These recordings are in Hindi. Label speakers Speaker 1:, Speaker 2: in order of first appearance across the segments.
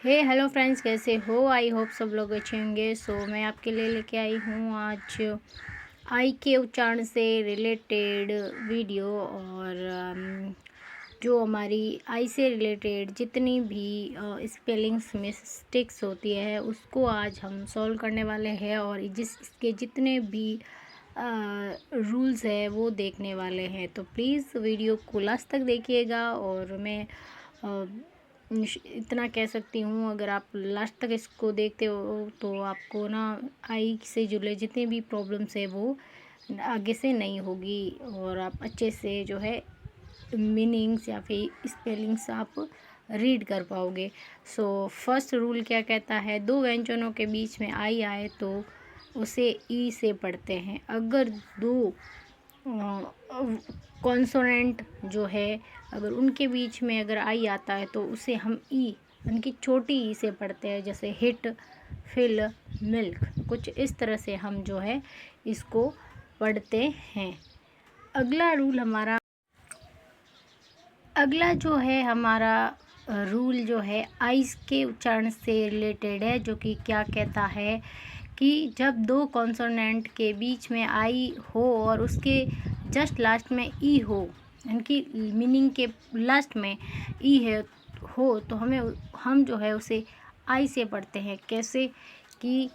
Speaker 1: हेलो फ्रेंड्स, कैसे हो? आई होप सब लोग अच्छे होंगे। मैं आपके लिए लेके आई हूँ आज आई के उच्चारण से रिलेटेड वीडियो। और जो हमारी आई से रिलेटेड जितनी भी स्पेलिंग्स मिस्टेक्स होती है उसको आज हम सॉल्व करने वाले हैं, और इसके जितने भी रूल्स है वो देखने वाले हैं। तो प्लीज़ वीडियो को लास्ट तक देखिएगा। और मैं इतना कह सकती हूँ, अगर आप लास्ट तक इसको देखते हो तो आपको ना आई से जुड़े जितने भी प्रॉब्लम्स है वो आगे से नहीं होगी, और आप अच्छे से जो है मीनिंग्स या फिर स्पेलिंग्स आप रीड कर पाओगे। फर्स्ट रूल क्या कहता है? दो व्यंजनों के बीच में आई आए तो उसे ई से पढ़ते हैं। अगर दो कॉन्सोनेंट जो है, अगर उनके बीच में अगर आई आता है तो उसे हम ई उनकी छोटी ई से पढ़ते हैं, जैसे हिट, फिल, मिल्क। कुछ इस तरह से हम जो है इसको पढ़ते हैं। अगला जो है हमारा रूल जो है आइस के उच्चारण से रिलेटेड है, जो कि क्या कहता है कि जब दो कॉन्सोनेंट के बीच में आई हो और उसके जस्ट लास्ट में ई हो, इनकी मीनिंग के लास्ट में ई है हो, तो हम जो है उसे आई से पढ़ते हैं। कैसे कि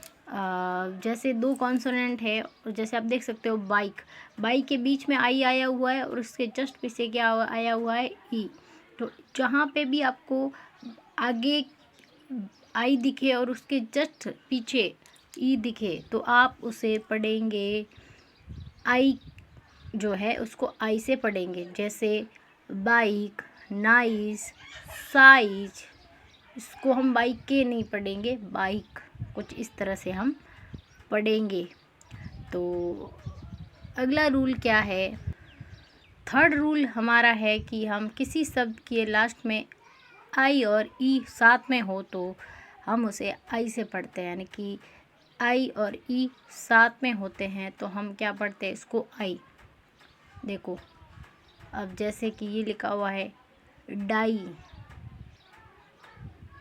Speaker 1: जैसे दो कॉन्सोनेंट है, और जैसे आप देख सकते हो बाइक के बीच में आई आया हुआ है और उसके जस्ट पीछे क्या आया हुआ है? ई। तो जहाँ पे भी आपको आगे आई दिखे और उसके जस्ट पीछे ई दिखे तो आप उसे पढ़ेंगे आई, जो है उसको आई से पढ़ेंगे। जैसे बाइक, नाइस, साइज, इसको हम बाइक के नहीं पढ़ेंगे, बाइक। कुछ इस तरह से हम पढ़ेंगे। तो अगला रूल क्या है? थर्ड रूल हमारा है कि हम किसी शब्द के लास्ट में आई और ई साथ में हो तो हम उसे आई से पढ़ते हैं। यानी कि आई और ई साथ में होते हैं तो हम क्या पढ़ते हैं? इसको आई। देखो, अब जैसे कि ये लिखा हुआ है डाई,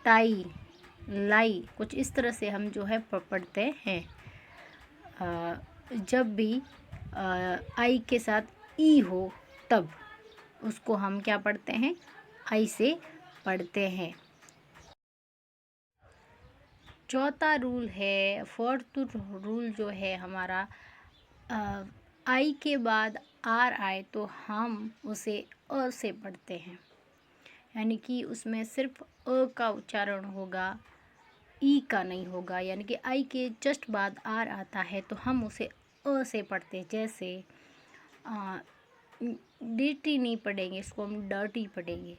Speaker 1: टाई, लाई। कुछ इस तरह से हम जो है पढ़ते हैं। जब भी आई के साथ ई हो तब उसको हम क्या पढ़ते हैं? आई से पढ़ते हैं। चौथा रूल है, फोर्थ रूल जो है हमारा, आई के बाद आर आए तो हम उसे अ से पढ़ते हैं। यानी कि उसमें सिर्फ अ का उच्चारण होगा, ई का नहीं होगा। यानी कि आई के जस्ट बाद आर आता है तो हम उसे अ से पढ़ते हैं। जैसे डीटी नहीं पढ़ेंगे, इसको हम डर्टी पढ़ेंगे।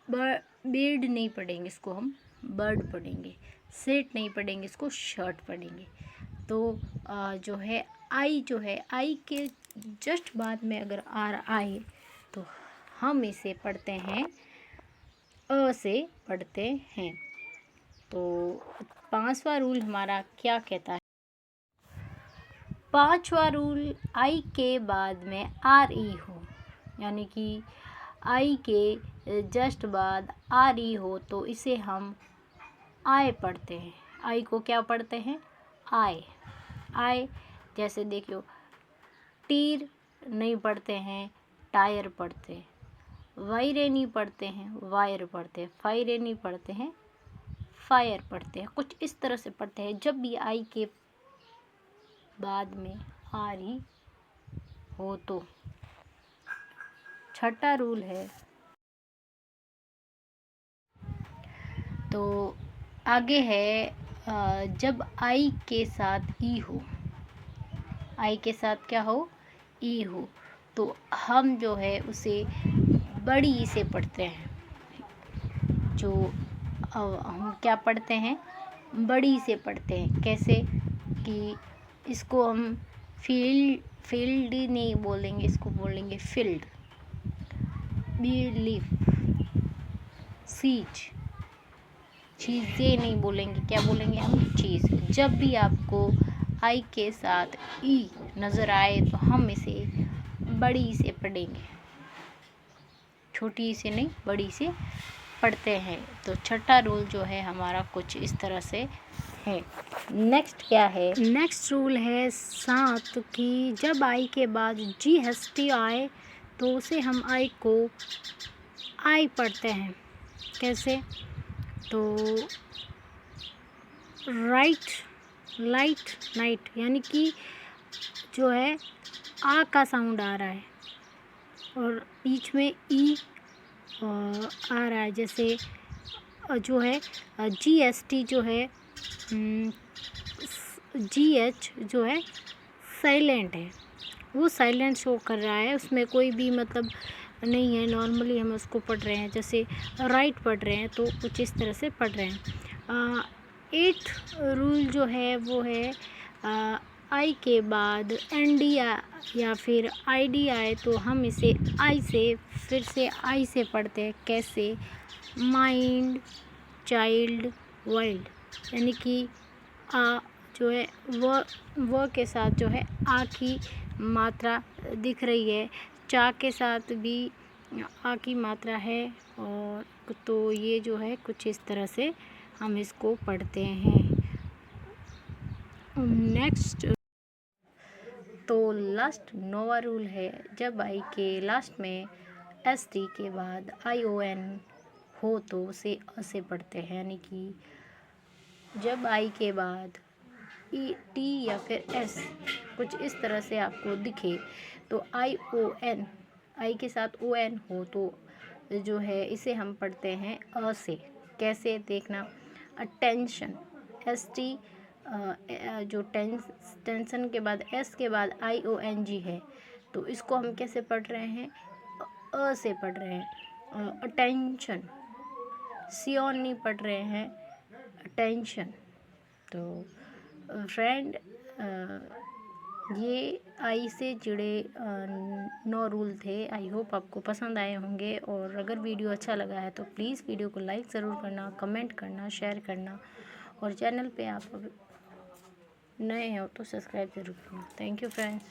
Speaker 1: बेड नहीं पढ़ेंगे, इसको हम बर्ड पढ़ेंगे। सेट नहीं पढ़ेंगे, इसको शर्ट पढ़ेंगे। तो जो है आई के जस्ट बाद में अगर आर आए तो हम इसे पढ़ते हैं, अ से पढ़ते हैं। तो पांचवा रूल हमारा क्या कहता है? पांचवा रूल, आई के बाद में आर ई हो, यानी कि आई के जस्ट बाद आर ई हो तो इसे हम आए पढ़ते हैं। आई को क्या पढ़ते हैं? आए। जैसे देखियो, टीर नहीं पढ़ते हैं, टायर पढ़ते हैं। वायरे नहीं पढ़ते हैं, वायर पढ़ते हैं। फायरे नहीं पढ़ते हैं, फायर पढ़ते हैं। कुछ इस तरह से पढ़ते हैं जब भी आई के बाद में आ रही हो तो। छठा रूल है, तो आगे है जब आई के साथ ई हो, आई के साथ क्या हो? ई हो, तो हम जो है उसे बड़ी ई से पढ़ते हैं। जो हम क्या पढ़ते हैं? बड़ी से पढ़ते हैं। कैसे कि इसको हम फील्ड नहीं बोलेंगे, इसको बोलेंगे फील्ड। बिलीफ, सीज, चीज़ें नहीं बोलेंगे, क्या बोलेंगे हम? चीज़। जब भी आपको आई के साथ ई नज़र आए तो हम इसे बड़ी से पढ़ेंगे, छोटी से नहीं, बड़ी से पढ़ते हैं। तो छठा रूल जो है हमारा कुछ इस तरह से है। नेक्स्ट क्या है? नेक्स्ट रूल है 7 कि जब आई के बाद GST आए तो उसे हम आई को आई पढ़ते हैं। कैसे? तो राइट, लाइट, नाइट, यानी कि जो है आ का साउंड आ रहा है और बीच में ई आ रहा है। जैसे जो है GST जो है GH जो है साइलेंट है, वो साइलेंट शो कर रहा है, उसमें कोई भी मतलब नहीं है। नॉर्मली हम उसको पढ़ रहे हैं, जैसे राइट पढ़ रहे हैं तो कुछ इस तरह से पढ़ रहे हैं। 8 रूल जो है वो है आई के बाद ND या फिर ID आए तो हम इसे आई से फिर से आई से पढ़ते हैं। कैसे? माइंड, चाइल्ड, वाइल्ड, यानी कि आ जो है व के साथ जो है आ की मात्रा दिख रही है, चा के साथ भी आ की मात्रा है। और तो ये जो है कुछ इस तरह से हम इसको पढ़ते हैं। नेक्स्ट तो लास्ट 9वां रूल है, जब आई के लास्ट में ST के बाद ION हो तो उसे अ से पढ़ते हैं। यानी कि जब आई के बाद T या फिर S कुछ इस तरह से आपको दिखे तो ION, आई के साथ ON हो तो जो है इसे हम पढ़ते हैं अ से। कैसे? देखना, अटेंशन, ST जो टेंशन के बाद S के बाद IONG है तो इसको हम कैसे पढ़ रहे हैं? अ से पढ़ रहे हैं। अटेंशन, सियोन नहीं पढ़ रहे हैं, अटेंशन। तो फ्रेंड ये आई से जुड़े 9 रूल थे। आई होप आपको पसंद आए होंगे, और अगर वीडियो अच्छा लगा है तो प्लीज़ वीडियो को लाइक ज़रूर करना, कमेंट करना, शेयर करना, और चैनल पे आप नए हो तो सब्सक्राइब ज़रूर करना। Thank you friends.